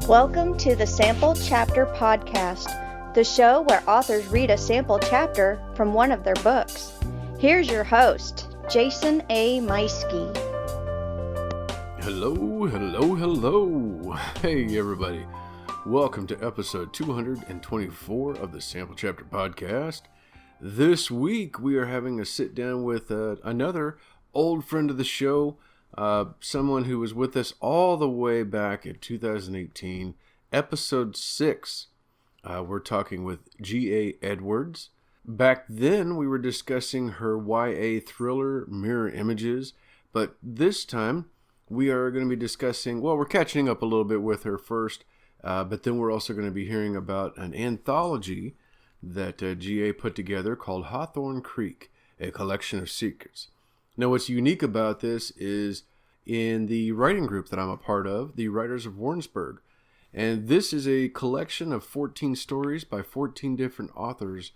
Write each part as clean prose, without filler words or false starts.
Welcome to the Sample Chapter Podcast, the show where authors read a sample chapter from one of their books. Here's your host, Jason A. Meiske. Hello. Hey, everybody. Welcome to episode 224 of the Sample Chapter Podcast. This week, we are having a sit-down with another old friend of the show, someone who was with us all the way back in 2018, episode 6. We're talking with G.A. Edwards. Back then, we were discussing her YA thriller, Mirror Images, but this time, we are going to be discussing, we're catching up a little bit with her first, but then we're also going to be hearing about an anthology that G.A. put together called Hawthorn Creek, a collection of secrets. Now, what's unique about this is in the writing group that I'm a part of, the Writers of Warrensburg. And this is a collection of 14 stories by 14 different authors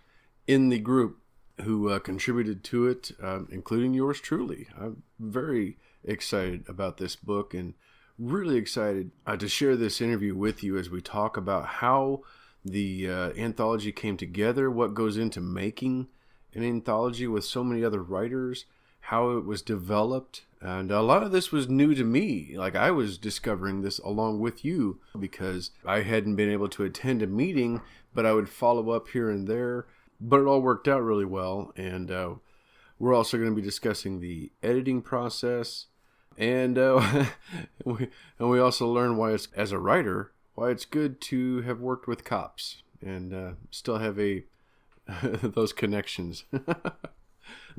in the group who contributed to it, including yours truly. I'm very excited about this book and really excited to share this interview with you as we talk about how the anthology came together, what goes into making an anthology with so many other writers, how it was developed. And a lot of this was new to me. Like, I was discovering this along with you because I hadn't been able to attend a meeting, but I would follow up here and there. But it all worked out really well. And we're also going to be discussing the editing process. And we also learn why it's, as a writer, why it's good to have worked with cops and still have those connections.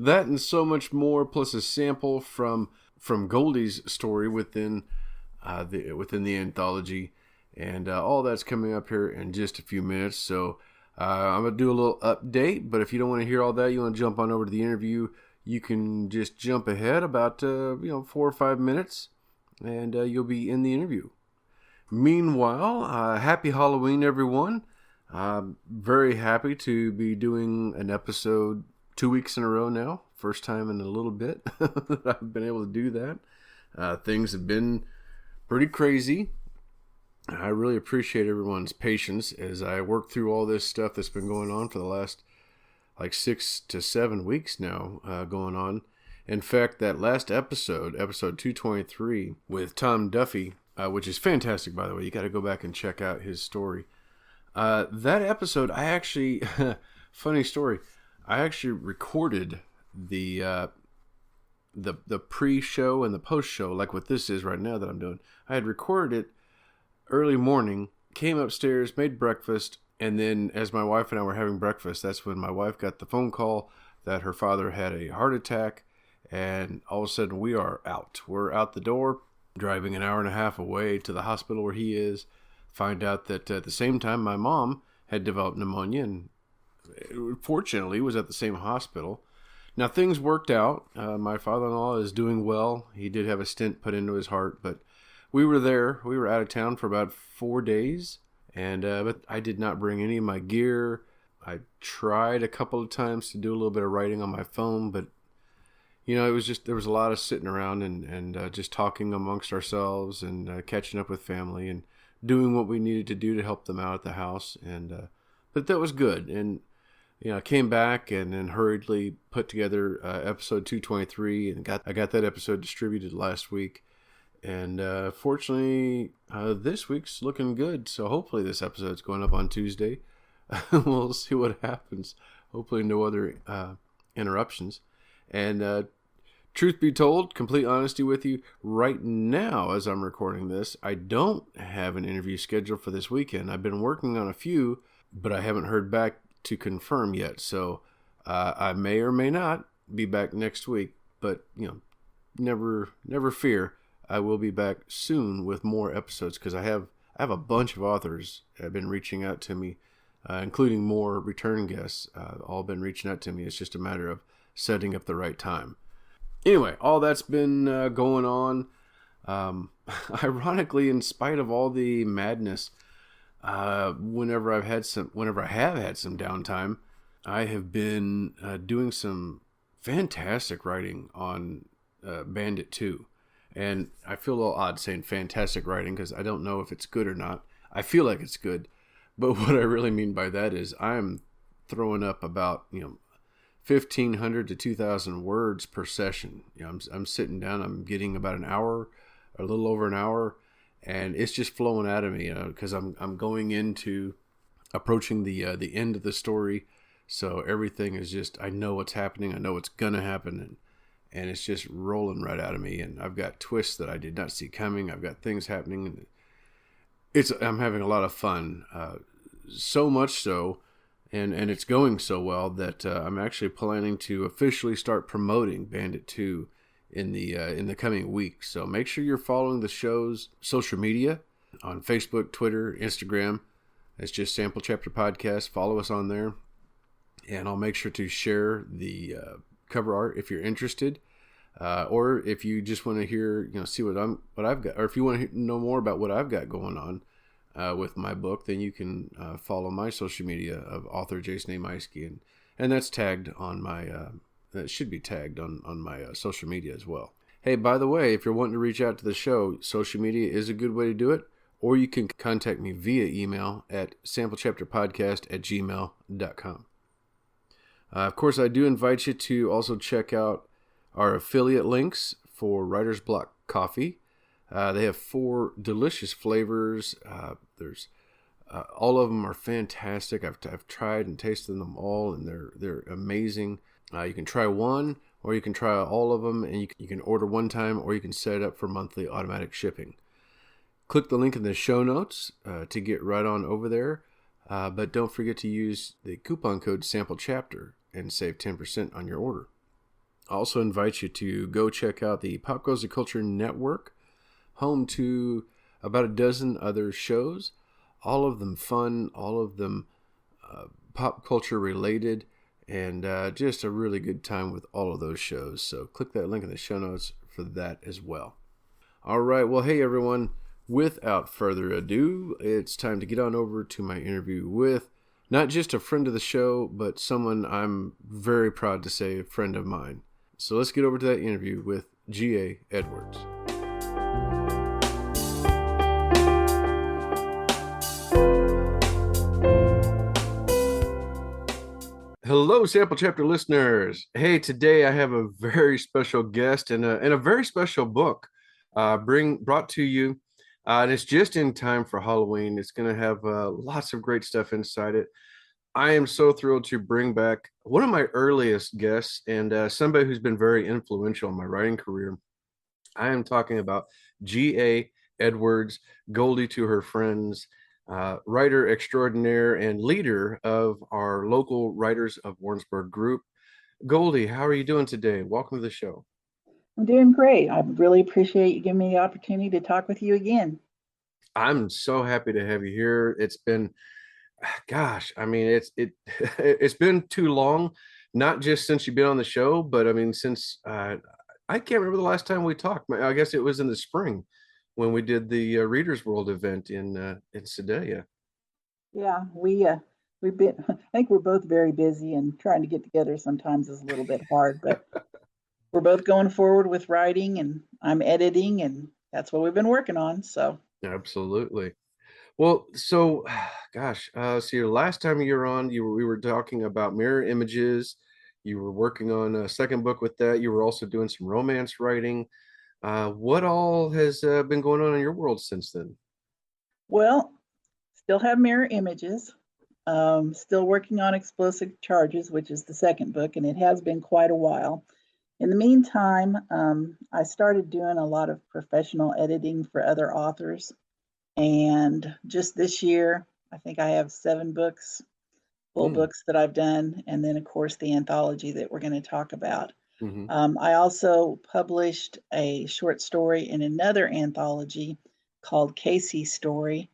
That and so much more, plus a sample from Goldie's story within the anthology, and all that's coming up here in just a few minutes. So I'm gonna do a little update, but if you don't want to hear all that, you want to jump on over to the interview, you can just jump ahead about 4 or 5 minutes, and you'll be in the interview. Meanwhile, happy Halloween, everyone! Very happy to be doing an episode 2 weeks in a row now. First time in a little bit that I've been able to do that. Things have been pretty crazy. I really appreciate everyone's patience as I work through all this stuff that's been going on for the last 6 to 7 weeks now going on. In fact, that last episode 223 with Tom Duffy, which is fantastic, by the way. You got to go back and check out his story. That episode, I actually, funny story, I actually recorded the pre-show and the post-show, like what this is right now that I'm doing. I had recorded it early morning, came upstairs, made breakfast, and then as my wife and I were having breakfast, that's when my wife got the phone call that her father had a heart attack, and all of a sudden we are out. We're out the door, driving an hour and a half away to the hospital where he is. Find out that at the same time my mom had developed pneumonia and fortunately was at the same hospital. Now things worked out. My father-in-law is doing well. He did have a stent put into his heart, but we were there. We were out of town for about 4 days, and but I did not bring any of my gear. I tried a couple of times to do a little bit of writing on my phone, but it was just, there was a lot of sitting around and just talking amongst ourselves and catching up with family and doing what we needed to do to help them out at the house. And but that was good. And I came back and then hurriedly put together episode 223, and I got that episode distributed last week. And fortunately, this week's looking good. So hopefully this episode's going up on Tuesday. We'll see what happens. Hopefully no other interruptions. And truth be told, complete honesty with you, right now as I'm recording this, I don't have an interview scheduled for this weekend. I've been working on a few, but I haven't heard back to confirm yet. So I may or may not be back next week, but never fear. I will be back soon with more episodes because I have a bunch of authors that have been reaching out to me, including more return guests, all been reaching out to me. It's just a matter of setting up the right time. Anyway, all that's been going on. Ironically, in spite of all the madness, whenever I have had some downtime, I have been doing some fantastic writing on Bandit 2. And I feel a little odd saying fantastic writing because I don't know if it's good or not. I feel like it's good, but what I really mean by that is I'm throwing up about 1,500 to 2,000 words per session. I'm sitting down, I'm getting about an hour, a little over an hour, and it's just flowing out of me, because I'm going into approaching the end of the story, so everything is just, I know what's happening, I know what's gonna happen, and it's just rolling right out of me. And I've got twists that I did not see coming. I've got things happening, and I'm having a lot of fun. So much so, and it's going so well that I'm actually planning to officially start promoting Bandit 2 in the coming weeks. So make sure you're following the show's social media on Facebook, Twitter, Instagram. It's just Sample Chapter Podcast. Follow us on there, and I'll make sure to share the cover art if you're interested, or if you just want to hear, see what I've got, or if you want to know more about what I've got going on with my book, then you can follow my social media of author Jason A. Meiske, and that's tagged on my that should be tagged on my social media as well. Hey, by the way, if you're wanting to reach out to the show, social media is a good way to do it, or you can contact me via email at samplechapterpodcast@gmail.com. Of course, I do invite you to also check out our affiliate links for Writer's Block Coffee. They have 4 delicious flavors. There's all of them are fantastic. I've tried and tasted them all, and they're amazing. You can try one, or you can try all of them, and you can order one time, or you can set it up for monthly automatic shipping. Click the link in the show notes to get right on over there. But don't forget to use the coupon code SAMPLECHAPTER and save 10% on your order. I also invite you to go check out the Pop Goes the Culture Network, home to about a dozen other shows, all of them fun, all of them pop culture related, and just a really good time with all of those shows. So click that link in the show notes for that as well. All right, well, hey everyone, without further ado, it's time to get on over to my interview with not just a friend of the show, but someone I'm very proud to say a friend of mine. So let's get over to that interview with G.A. Edwards. Hello, Sample Chapter listeners. Hey, today I have a very special guest and a very special book brought to you. And it's just in time for Halloween. It's going to have lots of great stuff inside it. I am so thrilled to bring back one of my earliest guests and somebody who's been very influential in my writing career. I am talking about G.A. Edwards, Goldie to her friends, writer extraordinaire and leader of our local Writers of Warrensburg group. Goldie, how are you doing today? Welcome to the show. I'm doing great. I really appreciate you giving me the opportunity to talk with you again. I'm so happy to have you here. It's been, gosh, I mean, it's been too long, not just since you've been on the show, but I mean, since I can't remember the last time we talked. I guess it was in the spring when we did the Readers World event in Sedalia. Yeah, we've been. I think we're both very busy, and trying to get together sometimes is a little bit hard. But we're both going forward with writing, and I'm editing, and that's what we've been working on. So Absolutely. Well, so, gosh, so your last time you were on, we were talking about mirror images. You were working on a second book with that. You were also doing some romance writing. What all has been going on in your world since then? well, still have mirror images. Still working on Explosive Charges, which is the second book, and it has been quite a while. In the meantime, I started doing a lot of professional editing for other authors. And just this year, I think I have 7 books, full books that I've done. And then, of course, the anthology that we're going to talk about. Mm-hmm. I also published a short story in another anthology called Casey's Story.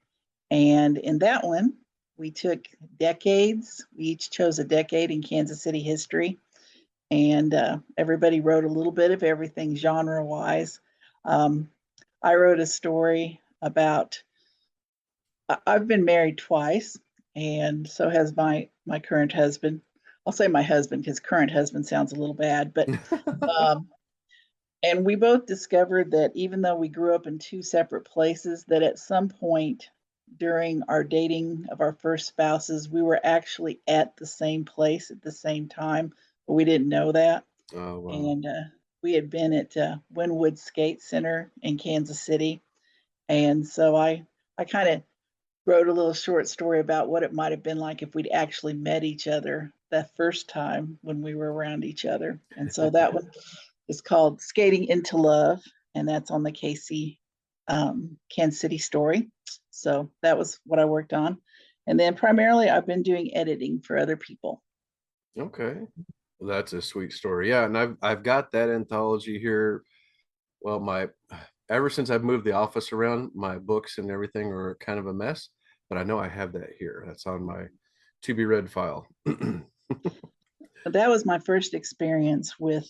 And in that one, we took decades. We each chose a decade in Kansas City history. And everybody wrote a little bit of everything genre-wise. I wrote a story about, I've been married twice, and so has my current husband. I'll say my husband because current husband sounds a little bad, but and we both discovered that even though we grew up in 2 separate places, that at some point during our dating of our first spouses, we were actually at the same place at the same time, but we didn't know that. Oh, wow. And we had been at Wynwood Skate Center in Kansas City, and so I kind of wrote a little short story about what it might have been like if we'd actually met each other that first time when we were around each other. And so that one is called Skating into Love, and that's on the Kansas City story. So that was what I worked on. And then primarily I've been doing editing for other people. Okay. Well, that's a sweet story. Yeah, and I've got that anthology here. Well, my ever since I've moved the office around, my books and everything are kind of a mess, but I know I have that here. That's on my to be read file. But that was my first experience with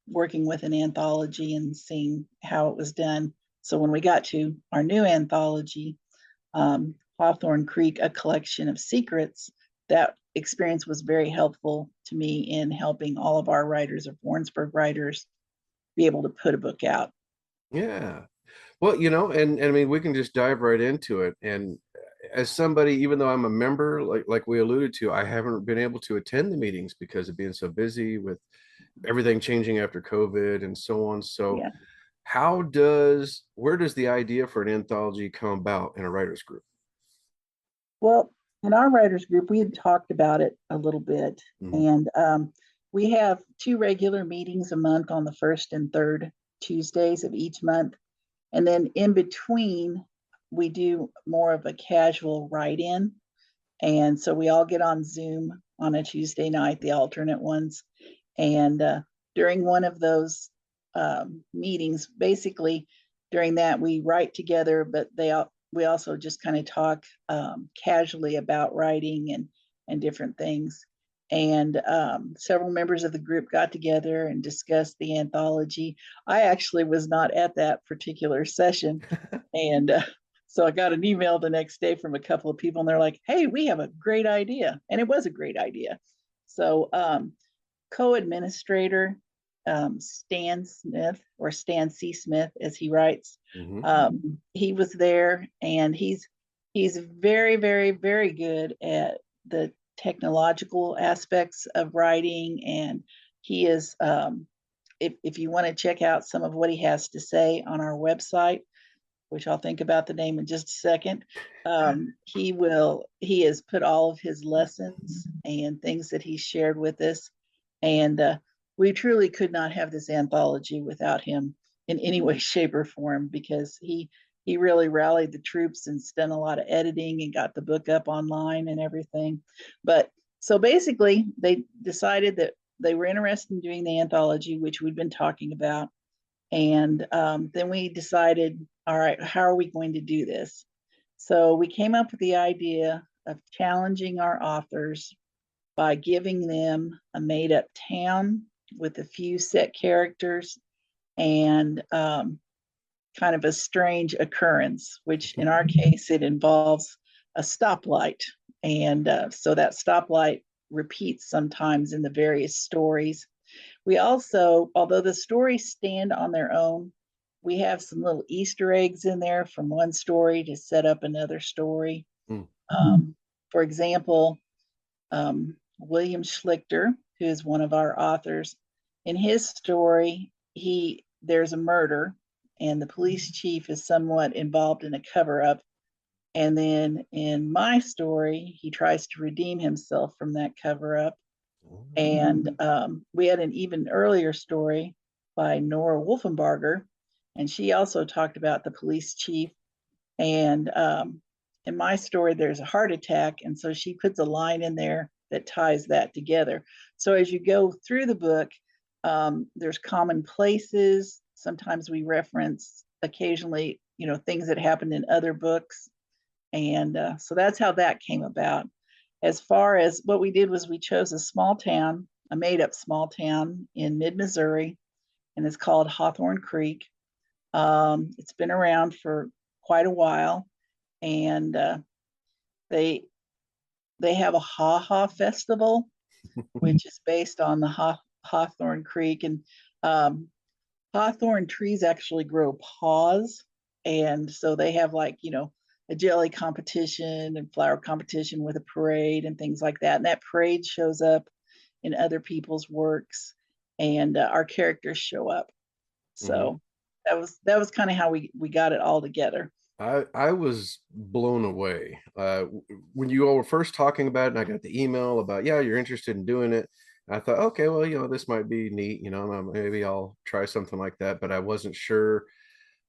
working with an anthology and seeing how it was done. So when we got to our new anthology, Hawthorn Creek, A Collection of Secrets, that experience was very helpful to me in helping all of our Writers of Warrensburg writers be able to put a book out. Yeah. Well, and I mean, we can just dive right into it. And as somebody, even though I'm a member, like we alluded to, I haven't been able to attend the meetings because of being so busy with everything changing after COVID and so on. So Yeah. where does the idea for an anthology come about in a writers group? Well, in our writers group, we had talked about it a little bit, Mhm. and we have 2 regular meetings a month on the first and third Tuesdays of each month. And then in between, we do more of a casual write in. And so we all get on Zoom on a Tuesday night, the alternate ones. And during one of those meetings, basically during that, we write together, but we also just kind of talk casually about writing and different things. And several members of the group got together and discussed the anthology. I actually was not at that particular session. And so I got an email the next day from a couple of people, and they're like, hey, we have a great idea. And it was a great idea. So, co-administrator Stan Smith, or Stan C. Smith, as he writes, he was there, and he's very, very, very good at the technological aspects of writing, and he is. If you want to check out some of what he has to say on our website, which I'll think about the name in just a second. He has put all of his lessons and things that he shared with us. And we truly could not have this anthology without him in any way, shape, or form, because he really rallied the troops and done a lot of editing and got the book up online and everything. But so basically, they decided that they were interested in doing the anthology, which we'd been talking about. And then we decided, all right, how are we going to do this? So we came up with the idea of challenging our authors by giving them a made up town with a few set characters and kind of a strange occurrence, which in our case, it involves a stoplight. And so that stoplight repeats sometimes in the various stories. We also, although the stories stand on their own, we have some little Easter eggs in there from one story to set up another story. Mm. For example, William Schlichter, who is one of our authors, in his story, there's a murder, and the police chief is somewhat involved in a cover-up. And then in my story, he tries to redeem himself from that cover-up. And we had an even earlier story by Nora Wolfenbarger, and she also talked about the police chief. And in my story, there's a heart attack, and so she puts a line in there that ties that together. So as you go through the book, there's common places. Sometimes we reference occasionally, things that happened in other books. And so that's how that came about. As far as what we did was we chose a small town, a made up small town in mid-Missouri, and it's called Hawthorn Creek. It's been around for quite a while, and they have a ha-ha festival, which is based on the Hawthorn Creek. And hawthorn trees actually grow paws, and so they have a jelly competition and flower competition with a parade and things like that. And that parade shows up in other people's works, and our characters show up. Mm-hmm. So that was kind of how we got it all together. I was blown away when you all were first talking about it, and I got the email about, yeah, you're interested in doing it. I thought, okay, well, this might be neat, maybe I'll try something like that, but I wasn't sure.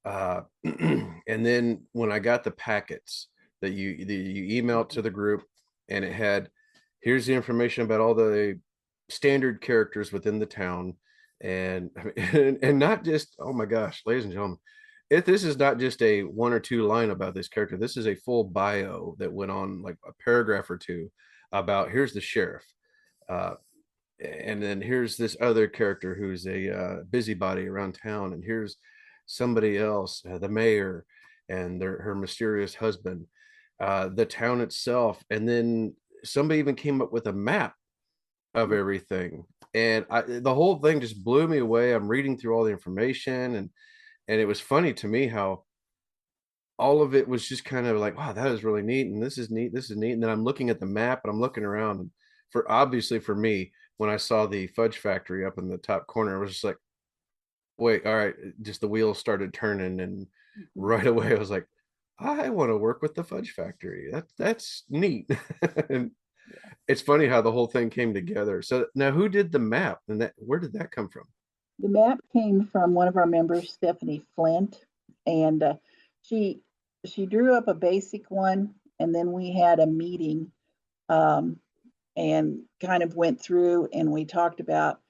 And then when I got the packets that you emailed to the group, and it had, here's the information about all the standard characters within the town, and and not just, oh my gosh, ladies and gentlemen, if this is not just a one or two line about this character, this is a full bio that went on like a paragraph or two about, here's the sheriff, uh, and then here's this other character who's a busybody around town, and here's somebody else, the mayor, and her mysterious husband, the town itself, and then somebody even came up with a map of everything, and the whole thing just blew me away. I'm reading through all the information, and it was funny to me how all of it was just kind of like, wow, that is really neat, and this is neat, this is neat. And then I'm looking at the map, and I'm looking around, and for obviously for me, when I saw the fudge factory up in the top corner, it was just like, wait, all right, just the wheels started turning, and Mhm. right away I was like, I want to work with the fudge factory. That's neat. And Yeah. it's funny how the whole thing came together. So now, who did the map, and where did that come from? The map came from one of our members, Stephanie Flint, and she she drew up a basic one, and then we had a meeting, um, and kind of went through, and we talked about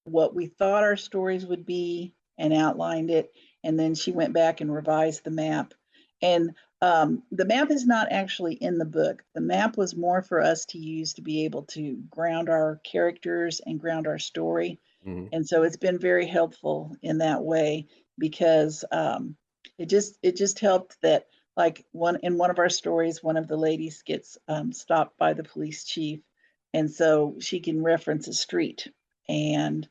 what we thought our stories would be and outlined it. And then she went back and revised the map. And the map is not actually in the book. The map was more for us to use to be able to ground our characters and ground our story. Mhm. And so it's been very helpful in that way, because it just helped that, like, one of our stories, one of the ladies gets stopped by the police chief, and so she can reference a street. And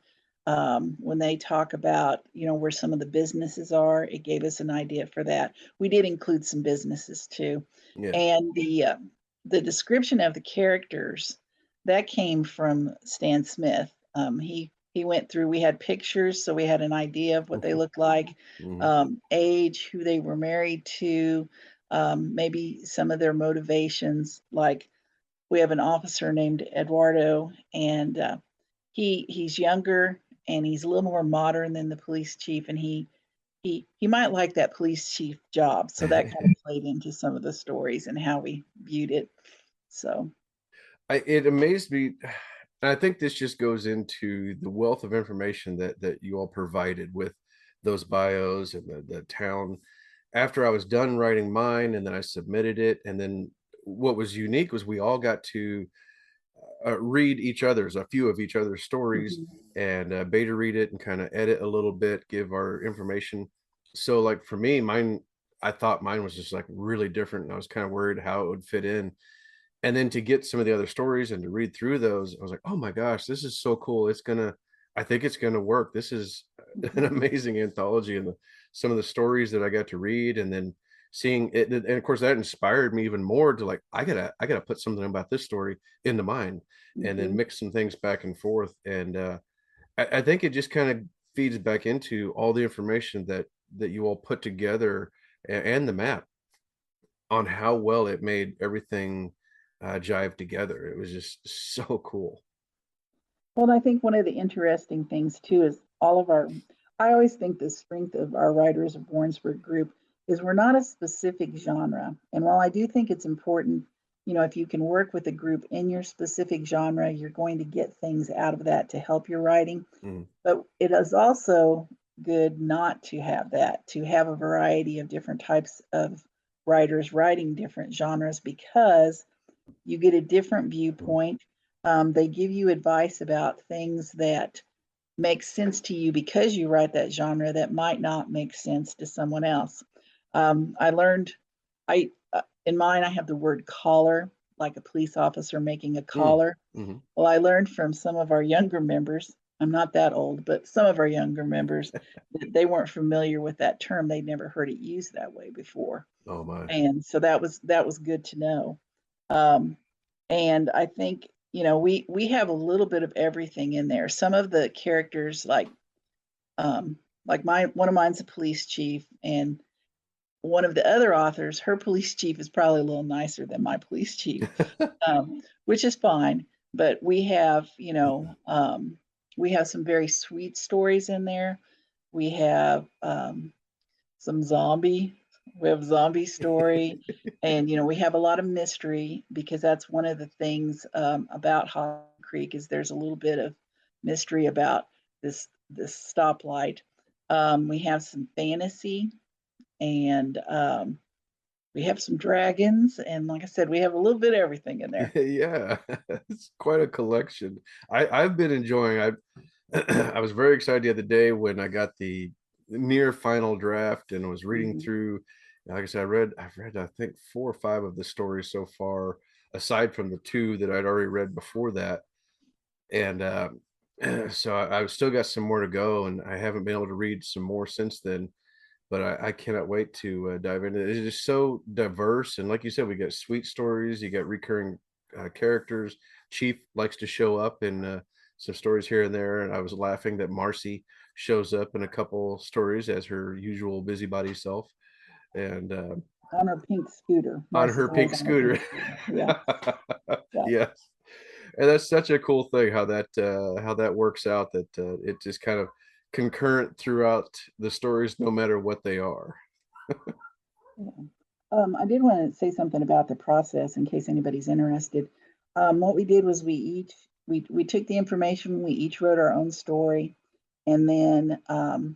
when they talk about, where some of the businesses are, it gave us an idea for that. We did include some businesses too. Yeah. And the description of the characters, that came from Stan Smith. He went through. We had pictures, so we had an idea of what they looked like, Mhm. age, who they were married to, maybe some of their motivations. Like, we have an officer named Eduardo, and he's younger, and he's a little more modern than the police chief, and he might like that police chief job. So that kind of played into some of the stories and how we viewed it. So It amazed me. And I think this just goes into the wealth of information that you all provided with those bios and the town. After I was done writing mine, and then I submitted it, and then what was unique was we all got to read a few of each other's stories, mhm, and beta read it and kind of edit a little bit, give our information. So like for me, mine, I thought mine was just like really different, and I was kind of worried how it would fit in. And then to get some of the other stories and to read through those, I was like, oh my gosh, this is so cool. I think it's gonna work. This is an mhm, amazing anthology, and some of the stories that I got to read, and then seeing it, and of course that inspired me even more to like, I gotta put something about this story into mine, and then mhm. mix some things back and forth. And I think it just kind of feeds back into all the information that you all put together, and the map, on how well it made everything jive together. It was just so cool. Well, I think one of the interesting things too is all of our, I always think the strength of our Writers of Warrensburg group is we're not a specific genre. And while I do think it's important, if you can work with a group in your specific genre, you're going to get things out of that to help your writing. Mm, But it is also good not to have that, to have a variety of different types of writers writing different genres, because you get a different mm, viewpoint. They give you advice about things that make sense to you because you write that genre that might not make sense to someone else. I learned, in mine, I have the word collar, like a police officer making a mm, collar. mhm. Well, I learned from some of our younger members I'm not that old, but some of our younger members, they weren't familiar with that term. They'd never heard it used that way before. Oh my. And so that was good to know. Um, and I think, we have a little bit of everything in there. Some of the characters, like one of mine's a police chief, and one of the other authors, her police chief is probably a little nicer than my police chief, which is fine. But we have some very sweet stories in there. We have some zombie. We have zombie story, and we have a lot of mystery because that's one of the things about Hawthorn Creek is there's a little bit of mystery about this stoplight. We have some fantasy, and we have some dragons, and like I said, we have a little bit of everything in there. Yeah, it's quite a collection. I've been enjoying. I was very excited the other day when I got the near final draft and was reading Mhm. through. Like I said, I've read I think 4 or 5 of the stories so far, aside from the 2 that I'd already read before that. And so I've still got some more to go, and I haven't been able to read some more since then. But I cannot wait to dive into it. It's just so diverse, and like you said, we got sweet stories. You got recurring characters. Chief likes to show up in some stories here and there, and I was laughing that Marcy shows up in a couple stories as her usual busybody self, and On her pink scooter. on Marcy's her always pink on her pink scooter. scooter. Yeah, yeah. Yes, and that's such a cool thing how that works out. That it just kind of concurrent throughout the stories, no matter what they are. Yeah. I did want to say something about the process in case anybody's interested. What we did was we took the information, we each wrote our own story, and then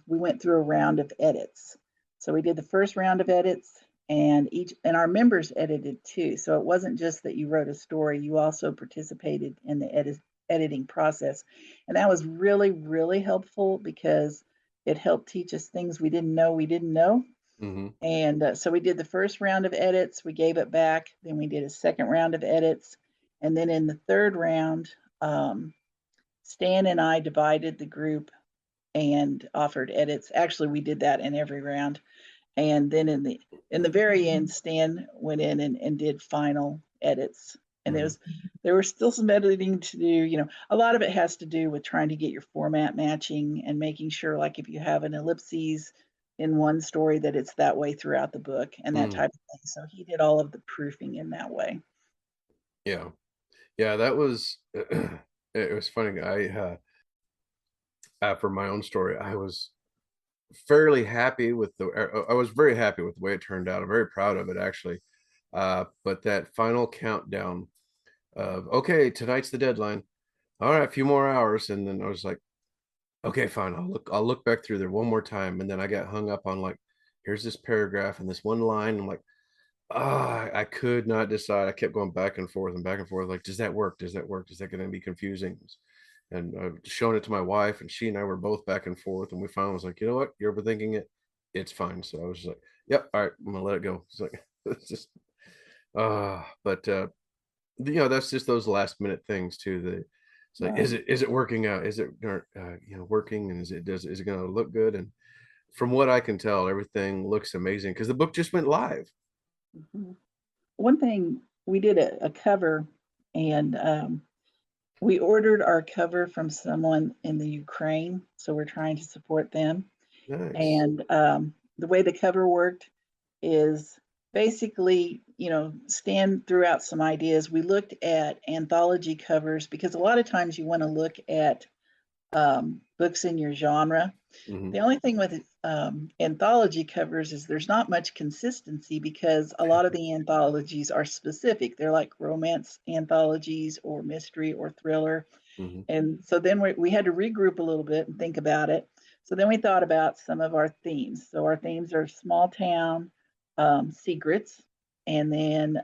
we went through a round of edits. So we did the first round of edits, and our members edited too. So it wasn't just that you wrote a story; you also participated in the editing process, and that was really really helpful because it helped teach us things we didn't know. Hmm. And so we did the first round of edits, we gave it back, then we did a second round of edits. And then in the third round, Stan and I divided the group and offered edits. Actually, we did that in every round. And then in the very end, Stan went in and did final edits. And Hmm. there was still some editing to do. A lot of it has to do with trying to get your format matching and making sure, like if you have an ellipses in one story, that it's that way throughout the book and that Mm. type of thing. So he did all of the proofing in that way. Yeah. Yeah, that was it was funny. For my own story, I was fairly happy with I was very happy with the way it turned out. I'm very proud of it actually. But that final countdown of okay, tonight's the deadline. All right, a few more hours, and then I was like, okay, fine. I'll look back through there one more time, and then I got hung up on like, here's this paragraph and this one line. I'm like, I could not decide. I kept going back and forth and back and forth. Like, does that work? Does that work? Is that going to be confusing? And I've shown it to my wife, and she and I were both back and forth. And we finally was like, you know what? You're overthinking it. It's fine. So I was just like, yep, all right, I'm gonna let it go. It's like, it's just, but that's just those last minute things too. It's like, Right. is it working out? Is it working? And is it going to look good? And from what I can tell, everything looks amazing because the book just went live. Mhm. One thing we did a cover, and we ordered our cover from someone in the Ukraine. So we're trying to support them. Nice. And the way the cover worked is basically, Stan threw out some ideas. We looked at anthology covers because a lot of times you want to look at books in your genre. Hmm. The only thing with anthology covers is there's not much consistency because a lot of the anthologies are specific. They're like romance anthologies or mystery or thriller. Hmm. And so then we had to regroup a little bit and think about it. So then we thought about some of our themes. So our themes are small town, secrets, and then,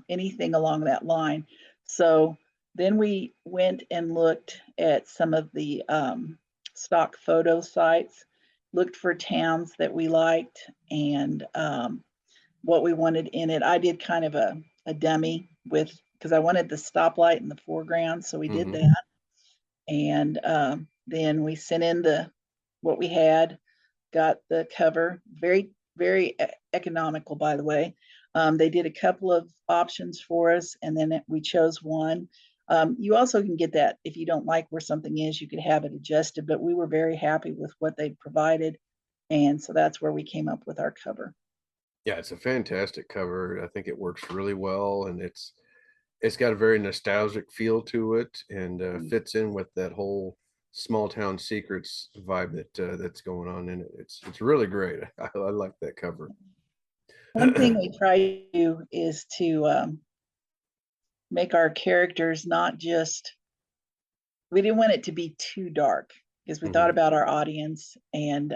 anything along that line. So then we went and looked at some of the stock photo sites, looked for towns that we liked and what we wanted in it. I did kind of a dummy with because I wanted the stoplight in the foreground, so we did Hmm. that. And then we sent in what we had, got the cover, very, very economical, by the way. They did a couple of options for us, and then we chose one. You also can get that if you don't like where something is, you could have it adjusted, but we were very happy with what they provided. And so that's where we came up with our cover. Yeah, it's a fantastic cover. I think it works really well, and it's got a very nostalgic feel to it, and fits in with that whole small town secrets vibe that's going on in it. It's really great. I like that cover. One thing we try to do is to make our characters not just, we didn't want it to be too dark because we thought about our audience. And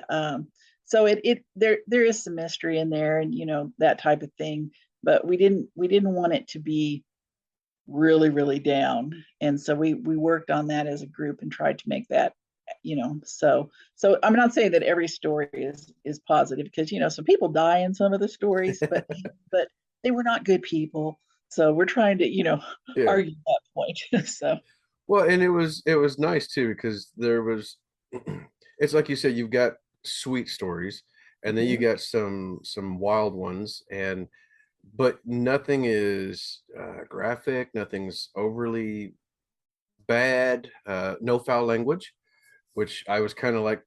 so there is some mystery in there, and that type of thing, but we didn't want it to be really, really down. And so we worked on that as a group and tried to make that, so I'm not saying that every story is positive, because some people die in some of the stories, but they were not good people. So we're trying to Yeah. argue that point. So Well, and it was nice too, because there was it's like you said, you've got sweet stories, and then you got some wild ones, but nothing is graphic, nothing's overly bad, no foul language, which I was kind of like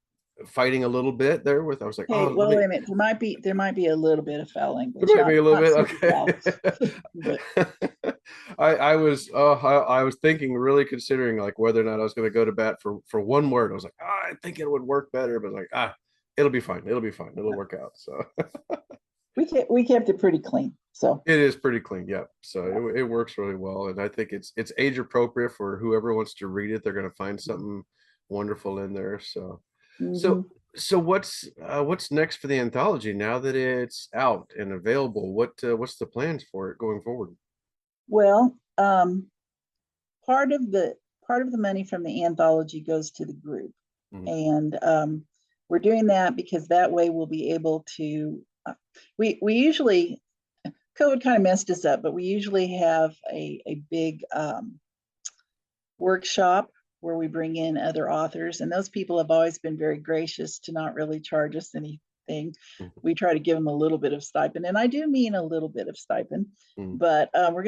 fighting a little bit there with. I was like, okay, oh, well, wait a minute, there might be a little bit of foul language, there might be a little not bit. super foul, but Okay. I was thinking, really considering like whether or not I was going to go to bat for one word. I was like, I think it would work better, but like, it'll be fine. It'll be fine. It'll work out. So we kept it pretty clean. So it is pretty clean. Yeah. So it works really well. And I think it's age appropriate for whoever wants to read it. They're going to find something wonderful in there. So, so, so what's next for the anthology now that it's out and available? What's the plans for it going forward? Well, part of the money from the anthology goes to the group, and we're doing that because that way we'll be able to. We usually, COVID kind of messed us up, but we usually have a big workshop where we bring in other authors, and those people have always been very gracious to not really charge us anything. We try to give them a little bit of stipend, and I do mean a little bit of stipend, but we're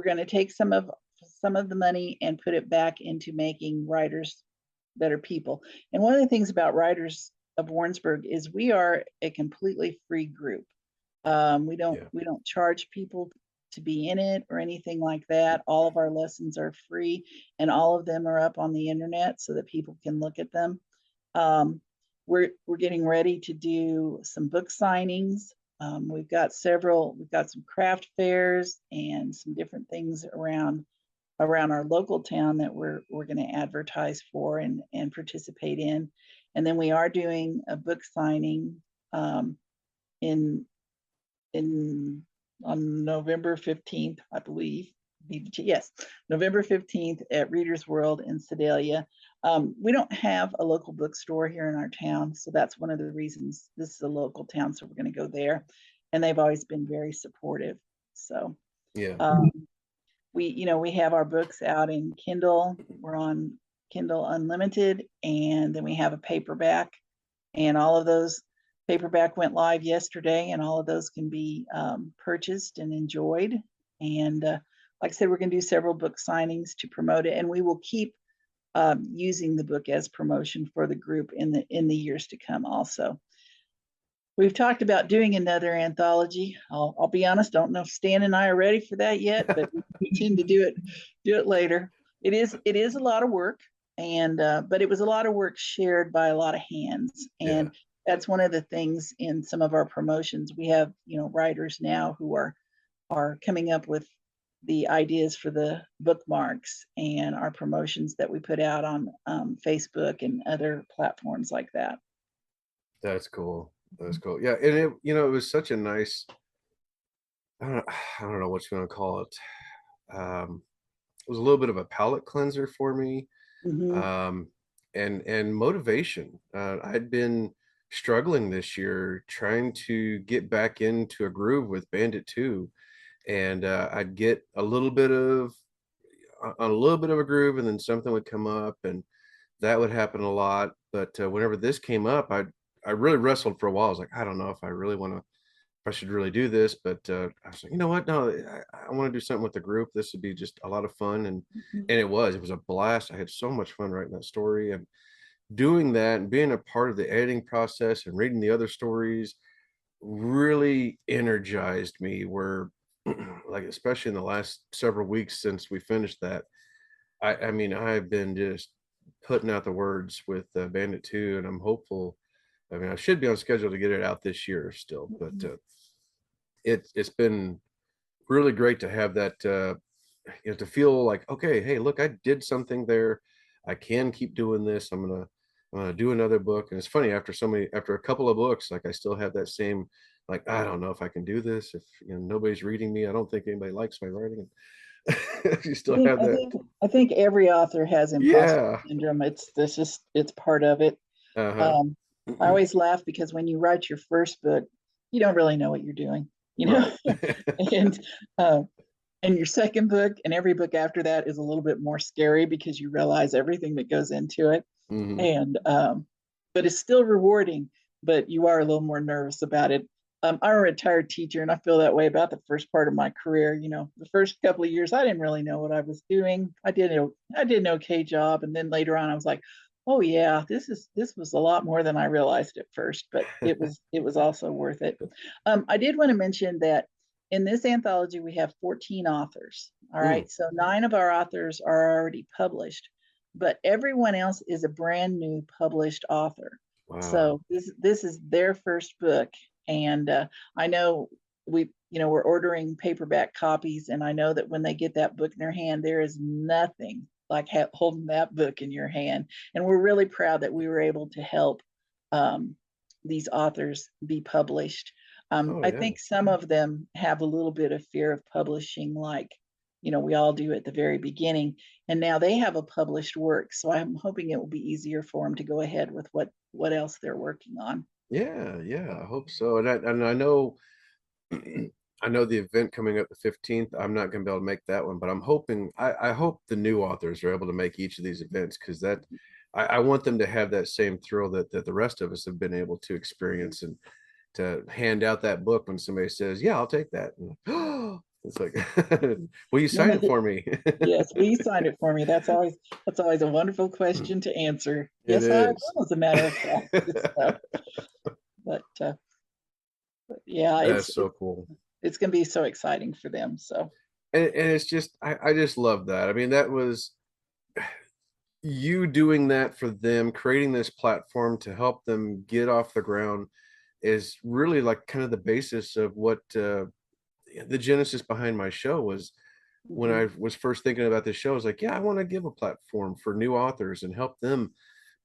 gonna take some of the money and put it back into making writers better people. And one of the things about Writers of Warrensburg is we are a completely free group. We don't charge people to be in it or anything like that. All of our lessons are free, and all of them are up on the internet so that people can look at them. We're getting ready to do some book signings. We've got some craft fairs and some different things around our local town that we're going to advertise for and participate in. And then we are doing a book signing in on November 15th, I believe. Yes, November 15th at Reader's World in Sedalia. We don't have a local bookstore here in our town, so that's one of the reasons. This is a local town, so we're going to go there, and they've always been very supportive. So Yeah. we have our books out in Kindle. We're on Kindle Unlimited, and then we have a paperback, and all of those paperback went live yesterday, and all of those can be purchased and enjoyed. And like I said, we're going to do several book signings to promote it, and we will keep using the book as promotion for the group in the years to come. Also, we've talked about doing another anthology. I'll be honest, don't know if Stan and I are ready for that yet, but we tend to do it later. It is a lot of work, and but it was a lot of work shared by a lot of hands, and that's one of the things in some of our promotions. We have writers now who are coming up with the ideas for the bookmarks and our promotions that we put out on Facebook and other platforms like that. That's cool. That's cool. Yeah, and it was such a nice. I don't know what you want to call it. It was a little bit of a palate cleanser for me, and motivation. I'd been struggling this year trying to get back into a groove with Bandit 2, and I'd get a little bit of on a little bit of a groove, and then something would come up, and that would happen a lot. But whenever this came up, I really wrestled for a while. I was like, I don't know if I really want to, if I should really do this. But I was like, you know what? No, I want to do something with the group. This would be just a lot of fun, and it was a blast. I had so much fun writing that story and doing that, and being a part of the editing process and reading the other stories really energized me. Where like, especially in the last several weeks since we finished that, I mean, I've been just putting out the words with Bandit 2, and I'm hopeful. I mean, I should be on schedule to get it out this year still, but it's been really great to have that, to feel like, okay, hey, look, I did something there. I can keep doing this. I'm gonna do another book. And it's funny, after a couple of books, like, I still have that same, like, I don't know if I can do this, if nobody's reading me. I don't think anybody likes my writing. You I still think have I that. think I think every author has imposter Yeah. syndrome. It's part of it. Uh-huh. Um, I always laugh because when you write your first book, you don't really know what you're doing, you know, Right. and uh, and your second book and every book after that is a little bit more scary because you realize everything that goes into it, Hmm. and but it's still rewarding. But you are a little more nervous about it. I'm a retired teacher, and I feel that way about the first part of my career. You know, the first couple of years, I didn't really know what I was doing. I did an okay job, and then later on, I was like, "Oh yeah, this was a lot more than I realized at first." But it was also worth it. I did want to mention that in this anthology, we have 14 authors. All Mm, right, so 9 of our authors are already published, but everyone else is a brand new published author. wow. So this is their first book, and I know we're ordering paperback copies, and I know that when they get that book in their hand, there is nothing like holding that book in your hand. And we're really proud that we were able to help um, these authors be published. Oh I yeah. think some of them have a little bit of fear of publishing, like we all do at the very beginning, and now they have a published work. So I'm hoping it will be easier for them to go ahead with what else they're working on. Yeah, yeah, I hope so. And I know I know the event coming up the 15th. I'm not going to be able to make that one, but I'm hoping, I hope the new authors are able to make each of these events, because that I want them to have that same thrill that the rest of us have been able to experience, and to hand out that book when somebody says, "Yeah, I'll take that." And, it's like, will you sign it for me? Yes, will you sign it for me? That's always a wonderful question to answer. It Yes, I is. will, as a matter of fact. So, but, but yeah, That's so cool. it's going to be so exciting for them. So And it's just, I just love that. I mean, that was you doing that for them, creating this platform to help them get off the ground, is really like kind of the basis of what the genesis behind my show was. When mhm. I was first thinking about this show, I was like, yeah, I want to give a platform for new authors and help them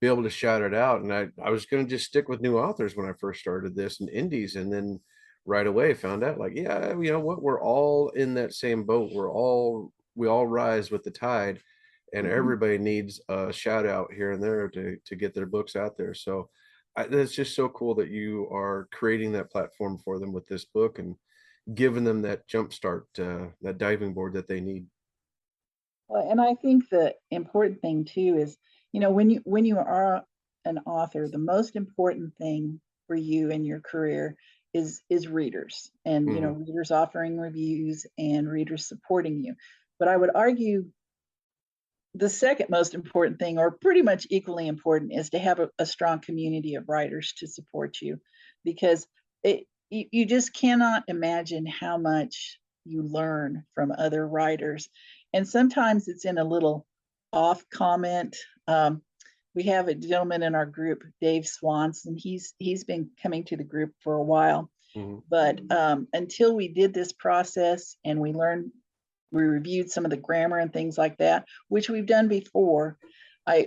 be able to shout it out. And I was going to just stick with new authors when I first started this, and indies. And then right away found out, like, yeah, you know what? We're all in that same boat. We all rise with the tide, and Mhm. everybody needs a shout out here and there to get their books out there. So that's just so cool that you are creating that platform for them with this book, and giving them that jump start, that diving board that they need. Well, and I think the important thing too is, when you are an author, the most important thing for you in your career is readers, and Hmm. readers offering reviews and readers supporting you. But I would argue the second most important thing, or pretty much equally important, is to have a strong community of writers to support you, because you just cannot imagine how much you learn from other writers. And sometimes it's in a little off comment. We have a gentleman in our group, Dave Swanson. He's been coming to the group for a while, Hmm. but until we did this process and we reviewed some of the grammar and things like that, which we've done before.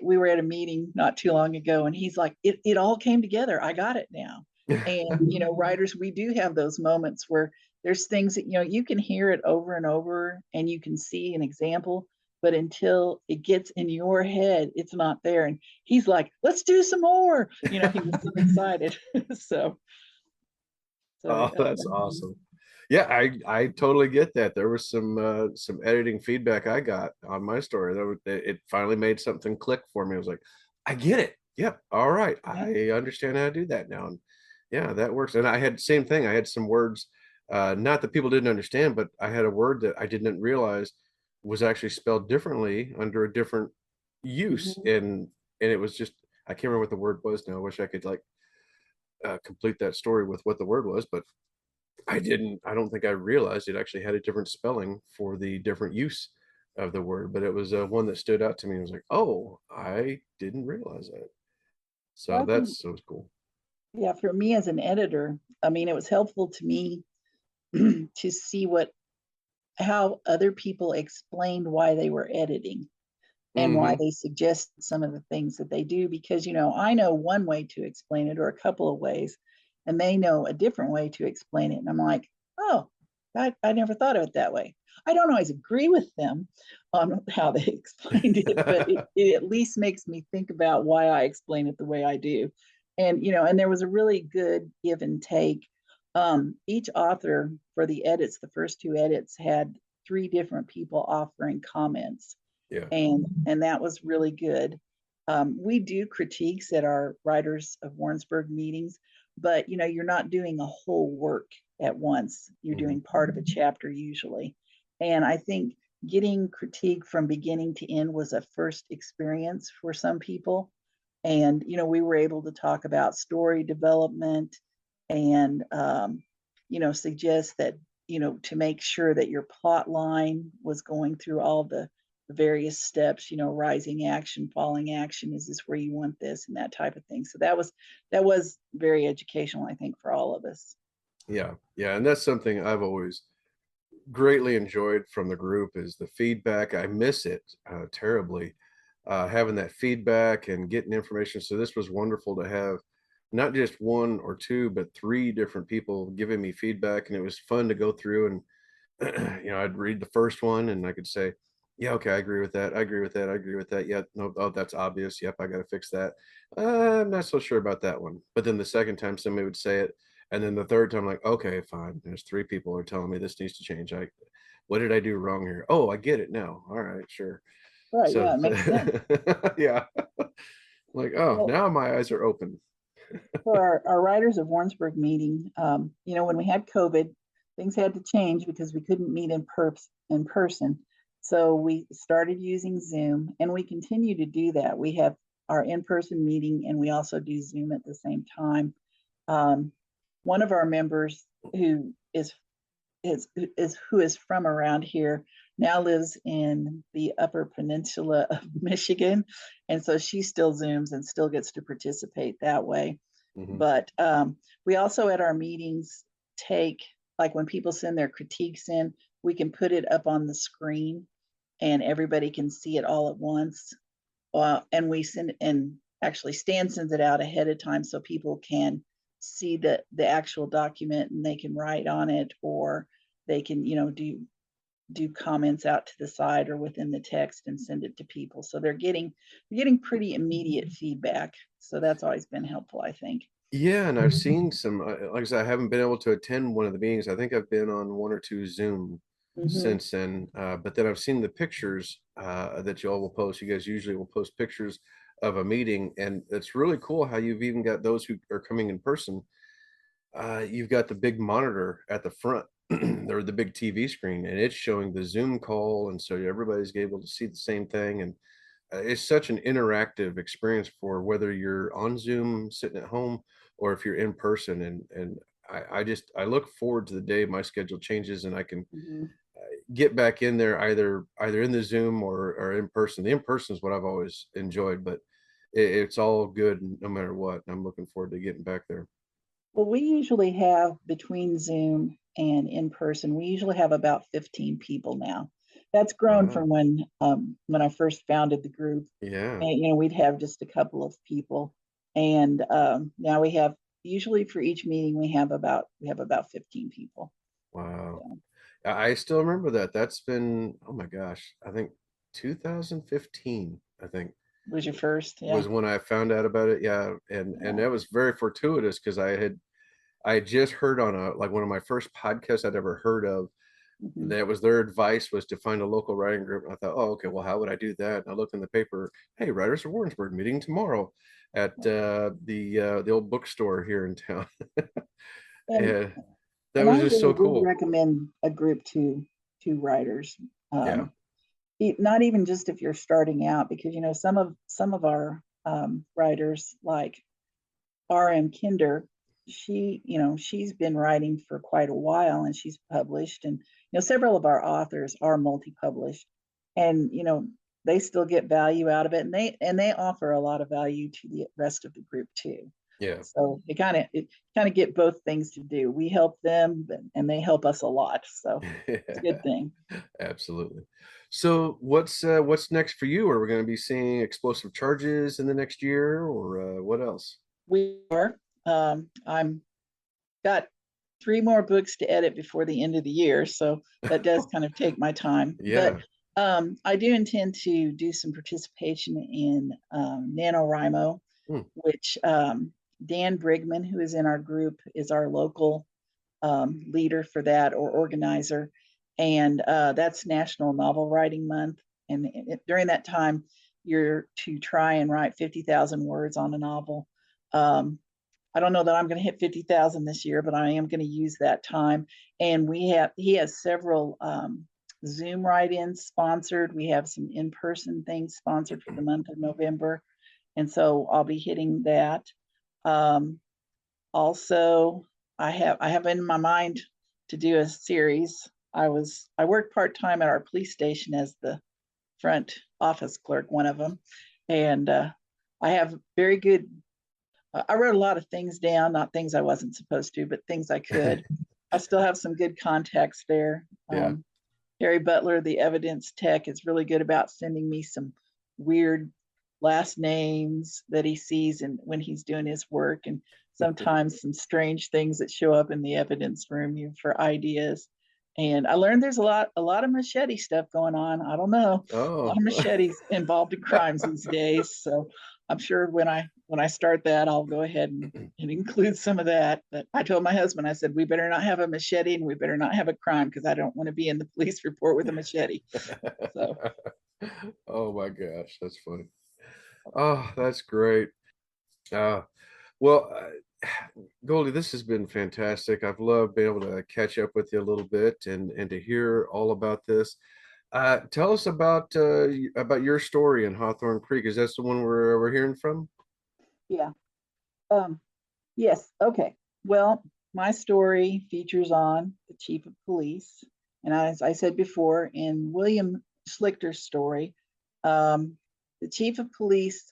We were at a meeting not too long ago, and he's like, it all came together. I got it now. And writers, we do have those moments where there's things that you can hear it over and over, and you can see an example, but until it gets in your head, it's not there. And he's like, let's do some more. He was so excited. so so Oh, that's awesome. Yeah, I totally get that. There was some editing feedback I got on my story. It finally made something click for me. I was like, I get it. Yep. All right. Yeah. I understand how to do that now. And yeah, that works. And I had same thing. I had some words, not that people didn't understand, but I had a word that I didn't realize was actually spelled differently under a different use. Mhm. And it was just I can't remember what the word was now. I wish I could like complete that story with what the word was, but I don't think I realized it actually had a different spelling for the different use of the word, but it was one that stood out to me. I was like, oh, I didn't realize that. Well, So I think, that's so cool. yeah, for me as an editor, I mean, it was helpful to me to see how other people explained why they were editing and why Mm-hmm. they suggest some of the things that they do, because I know one way to explain it or a couple of ways, and they know a different way to explain it, and I'm like, oh, I never thought of it that way. I don't always agree with them on how they explained it, but it at least makes me think about why I explain it the way I do. And there was a really good give and take. Each author for the edits, the first two edits, had three different people offering comments, Yeah. and that was really good. We do critiques at our Writers of Warrensburg meetings, but you're not doing a whole work at once. You're Mm-hmm. doing part of a chapter usually, and I think getting critique from beginning to end was a first experience for some people. And we were able to talk about story development and suggest that to make sure that your plot line was going through all the various steps, rising action, falling action, is this where you want this, and that type of thing. So that was very educational, I think, for all of us. Yeah. Yeah. And that's something I've always greatly enjoyed from the group is the feedback. I miss it terribly, having that feedback and getting information. So this was wonderful to have not just one or two, but three different people giving me feedback. And it was fun to go through and I'd read the first one and I could say, yeah, okay, I agree with that. I agree with that. I agree with that. Yeah, no, oh, that's obvious. Yep, I got to fix that. I'm not so sure about that one. But then the second time somebody would say it, and then the third time, like, okay, fine. There's three people are telling me this needs to change. What did I do wrong here? Oh, I get it now. All right, sure. Right, So, yeah, it makes sense. yeah, like, oh, Well, now my eyes are open. for our Writers of Warrensburg meeting, when we had COVID, things had to change because we couldn't meet in person. So we started using Zoom, and we continue to do that. We have our in-person meeting, and we also do Zoom at the same time. Um, One of our members who is from around here now lives in the Upper Peninsula of Michigan, and so she still Zooms and still gets to participate that way. Hmm. But we also at our meetings take, like, when people send their critiques in, we can put it up on the screen and everybody can see it all at once. And we send, and actually Stan sends it out ahead of time so people can see the actual document and they can write on it, or they can do comments out to the side or within the text and send it to people. So they're getting pretty immediate feedback. So that's always been helpful, I think. Yeah, and I've seen some, like I said, I haven't been able to attend one of the meetings. I think I've been on one or two Zoom Hmm. since then. But then I've seen the pictures that you all will post. You guys usually will post pictures of a meeting, and it's really cool how you've even got those who are coming in person. You've got the big monitor at the front, or the big TV screen, and it's showing the Zoom call, and so everybody's able to see the same thing. And it's such an interactive experience for whether you're on Zoom sitting at home or if you're in person. And I look forward to the day my schedule changes and I can Hmm. get back in there either in the Zoom or in person. The in person is what I've always enjoyed, but it's all good no matter what. I'm looking forward to getting back there. Well, we usually have, between Zoom and in person, we usually have about 15 people now. That's grown Wow. from when I first founded the group. Yeah. And we'd have just a couple of people, and now we have, usually for each meeting we have about 15 people. Wow. So I still remember that. That's been, oh my gosh, I think 2015, I think was your first? Yeah. was when I found out about it. Yeah, and Yeah. that was very fortuitous because I just heard on one of my first podcasts I'd ever heard of. Mhm. That was their advice, was to find a local writing group. And I thought, oh, okay, well, how would I do that? And I looked in the paper. Hey, Writers of Warrensburg meeting tomorrow at the old bookstore here in town. And And that and was I just really so would cool. recommend a group to writers. Yeah. Not even just if you're starting out, because some of our writers, like R.M. Kinder, she's been writing for quite a while, and she's published, and several of our authors are multi-published, and they still get value out of it, and they offer a lot of value to the rest of the group too. Yeah. So it kind of get both things to do. We help them, and they help us a lot. So it's a good thing. Absolutely. So what's next for you? Are we going to be seeing Explosive Charges in the next year, or what else? We are. I'm got 3 more books to edit before the end of the year, so that does kind of take my time. But Yeah. I do intend to do some participation in NaNoWriMo, Hmm. which Dan Brigman, who is in our group, is our local leader for that, or organizer. And that's National Novel Writing Month. And during that time, you're to try and write 50,000 words on a novel. Um, I don't know that I'm going to hit 50,000 this year, but I am going to use that time. And he has several Zoom write-ins sponsored. We have some in-person things sponsored for the month of November. And so I'll be hitting that. Um, Also, I have in my mind to do a series. I worked part-time at our police station as the front office clerk, one of them. And I have very good I wrote a lot of things down, not things I wasn't supposed to, but things I could. I still have some good contacts there. Yeah. Harry Butler, the evidence tech, is really good about sending me some weird last names that he sees and when he's doing his work, and sometimes some strange things that show up in the evidence room for ideas. And I learned there's a lot of machete stuff going on. I don't know, a lot Oh. of machetes involved in crimes these days. So I'm sure when I start that, I'll go ahead and include some of that. But I told my husband, I said, we better not have a machete, and we better not have a crime, because I don't want to be in the police report with a machete. So Oh my gosh, that's funny. Oh, that's great. Uh, well, Goldie, this has been fantastic. I've loved being able to catch up with you a little bit and to hear all about this. Tell us about your story in Hawthorn Creek. Is that the one we're hearing from? yeah. Um, yes, okay. Well, my story features on the chief of police. And as I said before, in William Schlichter's story, the chief of police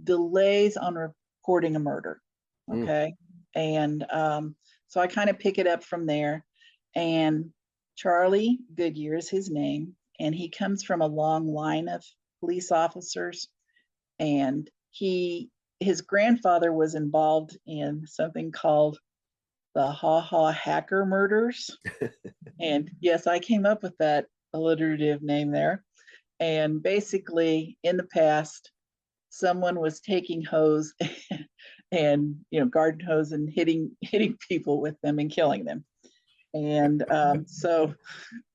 delays on reporting a murder. Mm, Okay. And so I kind of pick it up from there. And Charlie Goodyear is his name. And he comes from a long line of police officers. And his grandfather was involved in something called the Ha Ha Hacker murders. And yes, I came up with that alliterative name there. And basically, in the past, someone was taking hose and garden hose and hitting people with them and killing them. And so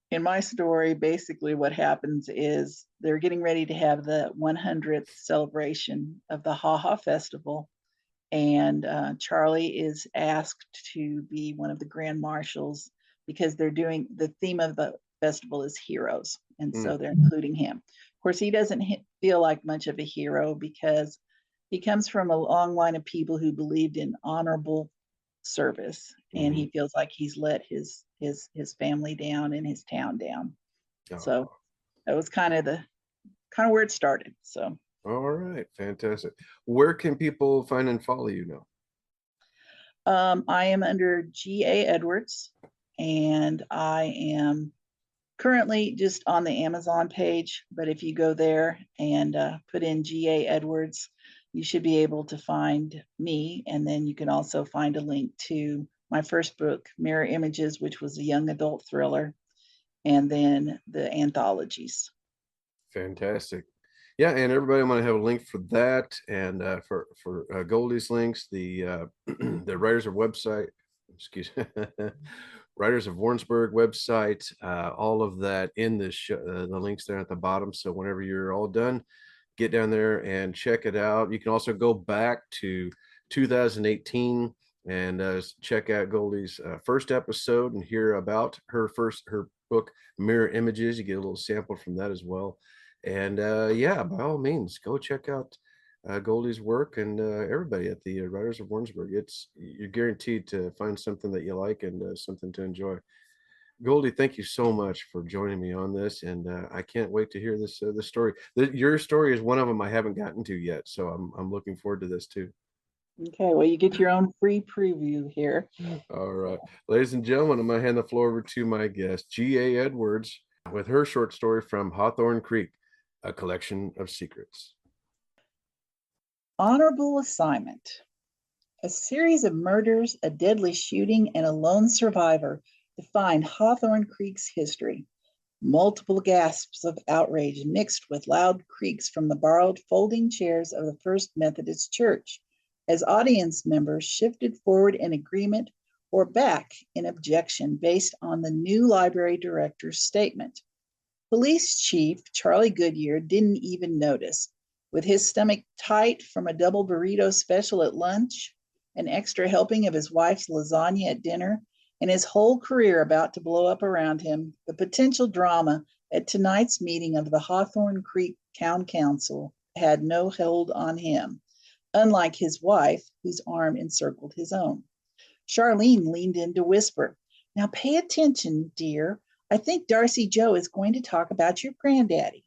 in my story, basically what happens is they're getting ready to have the 100th celebration of the Ha Ha Festival. And Charlie is asked to be one of the grand marshals, because the theme of the festival is heroes. And mm, so they're including him. Of course, he doesn't feel like much of a hero, because he comes from a long line of people who believed in honorable service, and mm-hmm. he feels like he's let his family down and his town down. So Oh, that was kind of where it started. So all right, fantastic. Where can people find and follow you now? I am under G.A. Edwards, and I am currently just on the Amazon page. But if you go there and put in G.A. Edwards, you should be able to find me. And then you can also find a link to my first book, Mirror Images, which was a young adult thriller, and then the anthologies. Fantastic. Yeah, and everybody, I'm going to have a link for that, and for Goldie's links, the the Writers of website, excuse me, Writers of Warrensburg website, all of that in the the links there at the bottom. So whenever you're all done, get down there and check it out. You can also go back to 2018 and check out Goldie's first episode and hear about her book, Mirror Images. You get a little sample from that as well. And yeah, by all means, go check out Goldie's work and everybody at the Writers of Warrensburg. You're guaranteed to find something that you like and something to enjoy. Goldie, thank you so much for joining me on this, and I can't wait to hear this story. Your story is one of them I haven't gotten to yet, so I'm looking forward to this too. Okay, well, you get your own free preview here. All right, ladies and gentlemen, I'm going to hand the floor over to my guest, G.A. Edwards, with her short story from Hawthorn Creek, A Collection of Secrets. Honorable assignment. A series of murders, a deadly shooting, and a lone survivor defined Hawthorn Creek's history. Multiple gasps of outrage mixed with loud creaks from the borrowed folding chairs of the First Methodist Church as audience members shifted forward in agreement or back in objection based on the new library director's statement. Police Chief Charlie Goodyear didn't even notice. With his stomach tight from a double burrito special at lunch, an extra helping of his wife's lasagna at dinner, and his whole career about to blow up around him, the potential drama at tonight's meeting of the Hawthorn Creek Town Council had no hold on him, unlike his wife, whose arm encircled his own. Charlene leaned in to whisper, "Now pay attention, dear. I think Darcy Joe is going to talk about your granddaddy."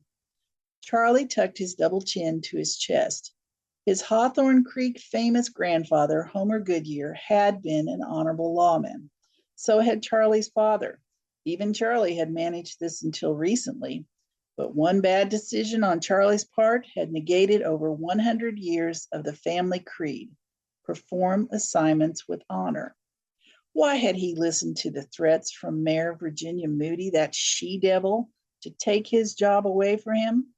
Charlie tucked his double chin to his chest. His Hawthorn Creek famous grandfather, Homer Goodyear, had been an honorable lawman. So had Charlie's father. Even Charlie had managed this until recently, but one bad decision on Charlie's part had negated over 100 years of the family creed: perform assignments with honor. Why had he listened to the threats from Mayor Virginia Moody, that she-devil, to take his job away from him?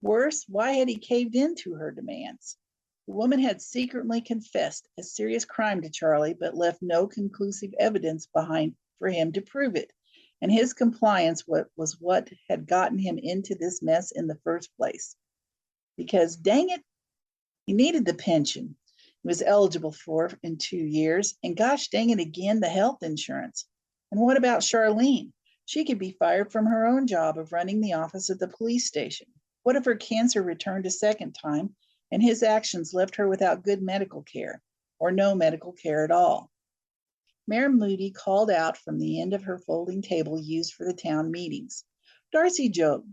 Worse, why had he caved into her demands? The woman had secretly confessed a serious crime to Charlie, but left no conclusive evidence behind for him to prove it. And his compliance was what had gotten him into this mess in the first place. Because, dang it, he needed the pension he was eligible for in 2 years. And gosh dang it again, the health insurance. And what about Charlene? She could be fired from her own job of running the office at the police station. What if her cancer returned a second time and his actions left her without good medical care, or no medical care at all? Mayor Moody called out from the end of her folding table used for the town meetings, "Darcy Joe,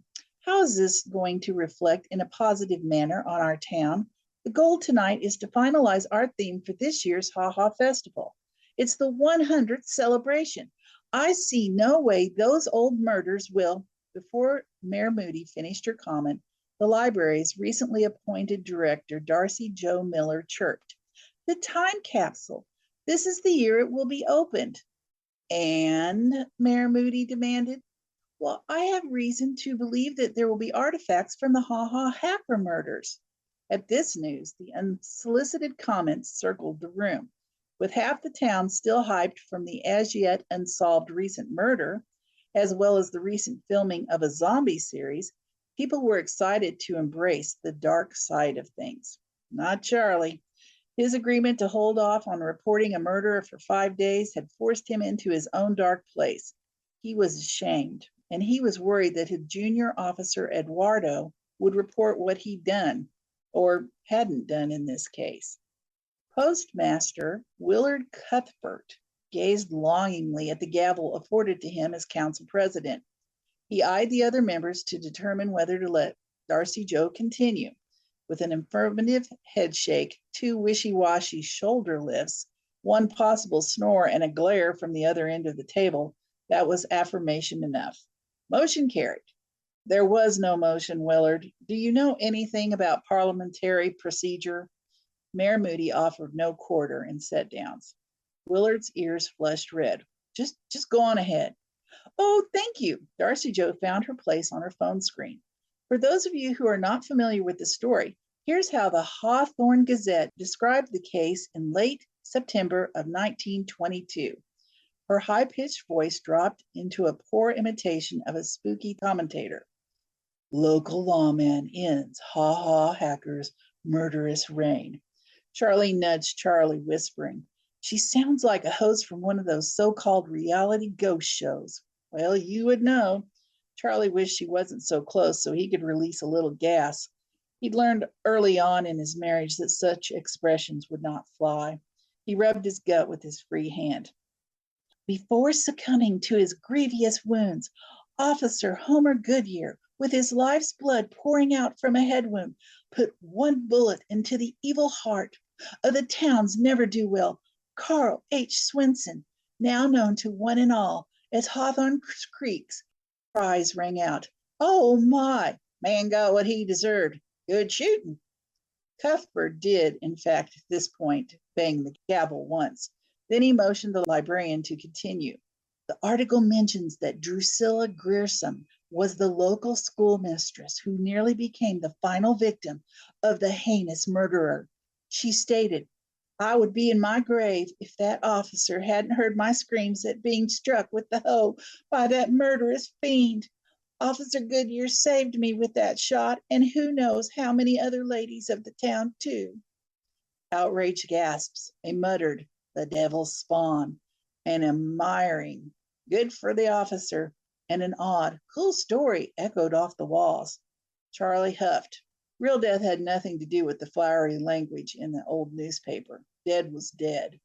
how is this going to reflect in a positive manner on our town? The goal tonight is to finalize our theme for this year's Ha Ha Festival. It's the 100th celebration. I see no way those old murders will..." Before Mayor Moody finished her comment, the library's recently appointed director, Darcy Joe Miller, chirped, "The time capsule. This is the year it will be opened." "And?" Mayor Moody demanded. "Well, I have reason to believe that there will be artifacts from the Ha Ha Hacker murders." At this news, the unsolicited comments circled the room. With half the town still hyped from the as yet unsolved recent murder, as well as the recent filming of a zombie series, people were excited to embrace the dark side of things. Not Charlie. His agreement to hold off on reporting a murderer for 5 days had forced him into his own dark place. He was ashamed, and he was worried that his junior officer, Eduardo, would report what he'd done, or hadn't done in this case. Postmaster Willard Cuthbert gazed longingly at the gavel afforded to him as council president. He eyed the other members to determine whether to let Darcy Joe continue. With an affirmative head shake, 2 wishy-washy shoulder lifts, 1 possible snore, and a glare from the other end of the table, that was affirmation enough. Motion carried. There was no motion, Willard. Do you know anything about parliamentary procedure? Mayor Moody offered no quarter in set-downs. Willard's ears flushed red. Just go on ahead." "Oh, thank you." Darcy Joe found her place on her phone screen. "For those of you who are not familiar with the story, here's how the Hawthorn Gazette described the case in late September of 1922. Her high-pitched voice dropped into a poor imitation of a spooky commentator. Local lawman ends ha-ha hacker's murderous reign. Charlie nudged Charlie, whispering, "She sounds like a host from one of those so-called reality ghost shows." Well, you would know. Charlie wished she wasn't so close so he could release a little gas. He'd learned early on in his marriage that such expressions would not fly. He rubbed his gut with his free hand. Before succumbing to his grievous wounds, Officer Homer Goodyear, with his life's blood pouring out from a head wound, put one bullet into the evil heart of the town's ne'er-do-well, Carl H. Swenson, now known to one and all as Hawthorn Creek's. Cries rang out. "Oh my! Man got what he deserved. Good shooting." Cuthbert did, in fact, at this point, bang the gavel once. Then he motioned the librarian to continue. The article mentions that Drusilla Grierson was the local schoolmistress who nearly became the final victim of the heinous murderer. She stated, "I would be in my grave if that officer hadn't heard my screams at being struck with the hoe by that murderous fiend. Officer Goodyear saved me with that shot, and who knows how many other ladies of the town, too." Outraged gasps, a muttered, "The devil's spawn," and a miring, "Good for the officer," and an odd, "Cool story" echoed off the walls. Charlie huffed. Real death had nothing to do with the flowery language in the old newspaper. Dead was dead.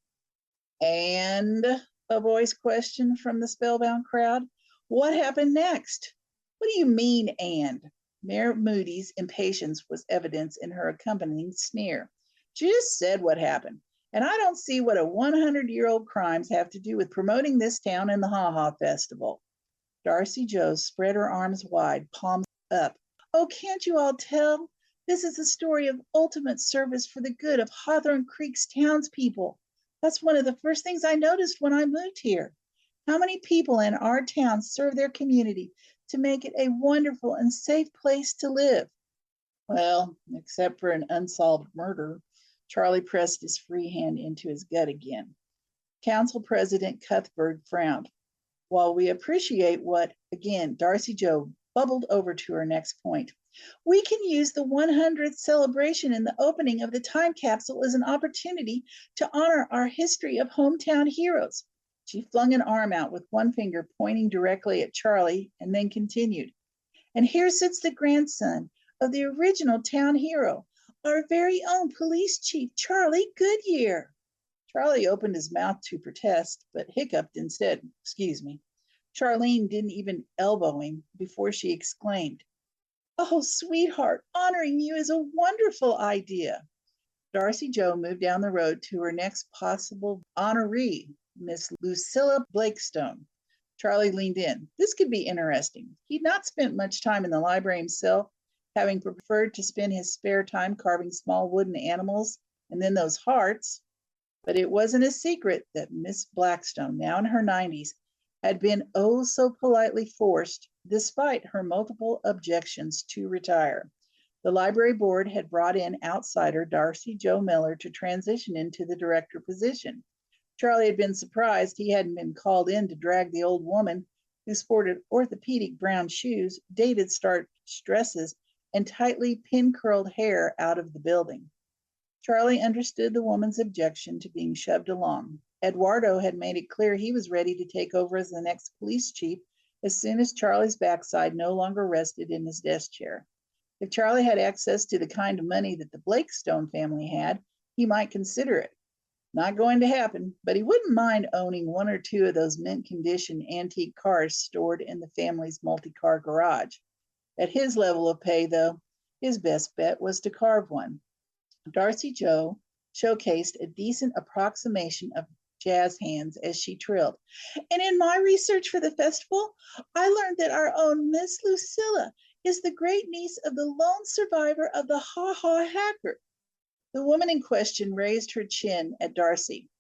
"And?" a voice questioned from the spellbound crowd. "What happened next?" "What do you mean, and?" Mayor Moody's impatience was evident in her accompanying sneer. "She just said what happened. And I don't see what a 100-year-old crimes have to do with promoting this town and the Ha Ha Festival." Darcy Joe spread her arms wide, palms up. "Oh, can't you all tell? This is a story of ultimate service for the good of Hawthorn Creek's townspeople. That's one of the first things I noticed when I moved here. How many people in our town serve their community to make it a wonderful and safe place to live?" "Well, except for an unsolved murder." Charlie pressed his free hand into his gut again. Council President Cuthbert frowned. "While we appreciate what," again, Darcy Joe bubbled over to her next point, "we can use the 100th celebration and the opening of the time capsule as an opportunity to honor our history of hometown heroes." She flung an arm out with one finger pointing directly at Charlie and then continued. "And here sits the grandson of the original town hero, our very own police chief, Charlie Goodyear." Charlie opened his mouth to protest, but hiccuped instead. "Excuse me." Charlene didn't even elbow him before she exclaimed, "Oh, sweetheart, honoring you is a wonderful idea." Darcy Joe moved down the road to her next possible honoree, Miss Lucilla Blakestone. Charlie leaned in. This could be interesting. He'd not spent much time in the library himself, having preferred to spend his spare time carving small wooden animals and then those hearts. But it wasn't a secret that Miss Blackstone, now in her 90s, had been oh so politely forced, despite her multiple objections, to retire. The library board had brought in outsider Darcy Joe Miller to transition into the director position. Charlie had been surprised he hadn't been called in to drag the old woman, who sported orthopedic brown shoes, dated starched dresses, and tightly pin-curled hair, out of the building. Charlie understood the woman's objection to being shoved along. Eduardo had made it clear he was ready to take over as the next police chief as soon as Charlie's backside no longer rested in his desk chair. If Charlie had access to the kind of money that the Blakestone family had, he might consider it. Not going to happen, but he wouldn't mind owning one or two of those mint-condition antique cars stored in the family's multi-car garage. At his level of pay, though, his best bet was to carve one. Darcy Joe showcased a decent approximation of jazz hands as she trilled. "And in my research for the festival, I learned that our own Miss Lucilla is the great niece of the lone survivor of the Ha Ha hacker." The woman in question raised her chin at Darcy.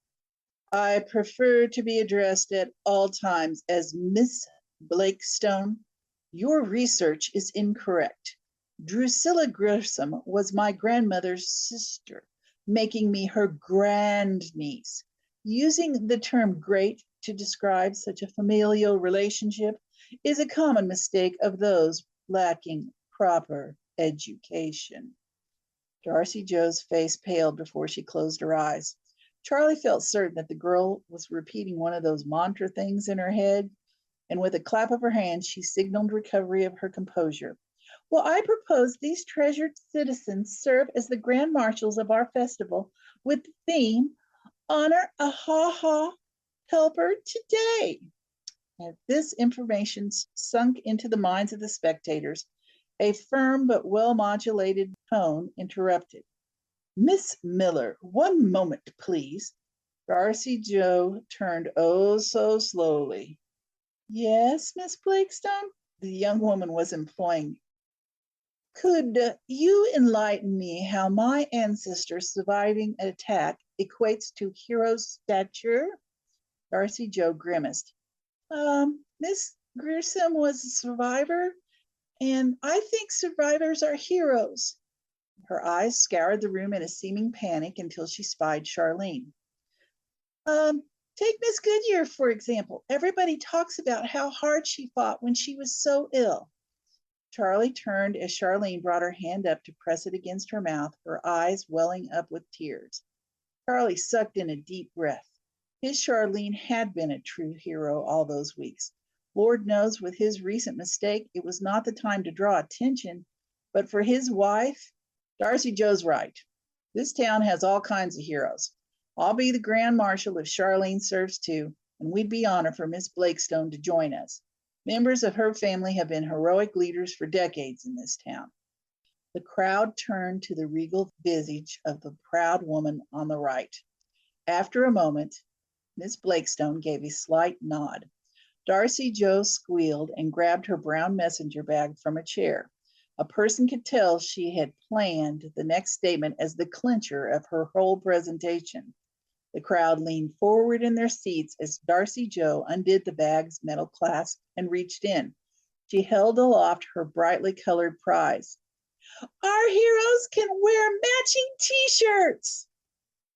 "I prefer to be addressed at all times as Miss Blakestone. Your research is incorrect. Drusilla Grierson was my grandmother's sister, making me her grandniece. Using the term great to describe such a familial relationship is a common mistake of those lacking proper education. Darcy Jo's face paled before she closed her eyes. Charlie felt certain that the girl was repeating one of those mantra things in her head, and with a clap of her hand, she signaled recovery of her composure. Well, I propose these treasured citizens serve as the grand marshals of our festival with the theme, Honor a Ha-Ha Helper Today. As this information sunk into the minds of the spectators, a firm but well-modulated tone interrupted. Miss Miller, one moment, please. Darcy Jo turned oh so slowly. Yes, Miss Blakestone? The young woman was imploring. Could you enlighten me how my ancestor surviving an attack equates to hero stature? Darcy Jo grimaced. Miss Grierson was a survivor, and I think survivors are heroes. Her eyes scoured the room in a seeming panic until she spied Charlene. Take Miss Goodyear, for example. Everybody talks about how hard she fought when she was so ill. Charlie turned as Charlene brought her hand up to press it against her mouth, her eyes welling up with tears. Charlie sucked in a deep breath. His Charlene had been a true hero all those weeks. Lord knows with his recent mistake, it was not the time to draw attention, but for his wife, Darcy Jo's right. This town has all kinds of heroes. I'll be the Grand Marshal if Charlene serves too, and we'd be honored for Miss Blakestone to join us. Members of her family have been heroic leaders for decades in this town. The crowd turned to the regal visage of the proud woman on the right. After a moment, Miss Blakestone gave a slight nod. Darcy Jo squealed and grabbed her brown messenger bag from a chair. A person could tell she had planned the next statement as the clincher of her whole presentation. The crowd leaned forward in their seats as Darcy Jo undid the bag's metal clasp and reached in. She held aloft her brightly colored prize. Our heroes can wear matching t-shirts!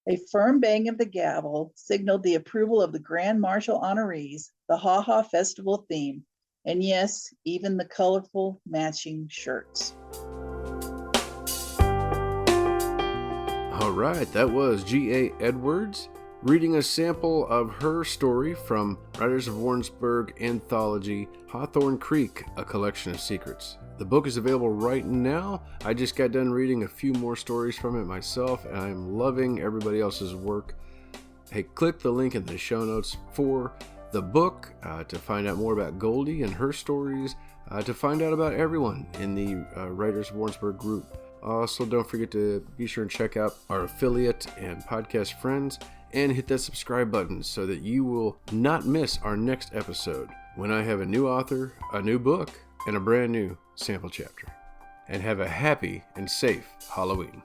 A firm bang of the gavel signaled the approval of the Grand Marshal honorees, the Ha Ha Festival theme, and yes, even the colorful matching shirts. All right, that was G.A. Edwards reading a sample of her story from Writers of Warrensburg anthology, Hawthorn Creek, A Collection of Secrets. The book is available right now. I just got done reading a few more stories from it myself, and I'm loving everybody else's work. Hey, click the link in the show notes for the book to find out more about Goldie and her stories, to find out about everyone in the Writers of Warrensburg group. Also, don't forget to be sure and check out our affiliate and podcast friends and hit that subscribe button so that you will not miss our next episode when I have a new author, a new book, and a brand new sample chapter. And have a happy and safe Halloween.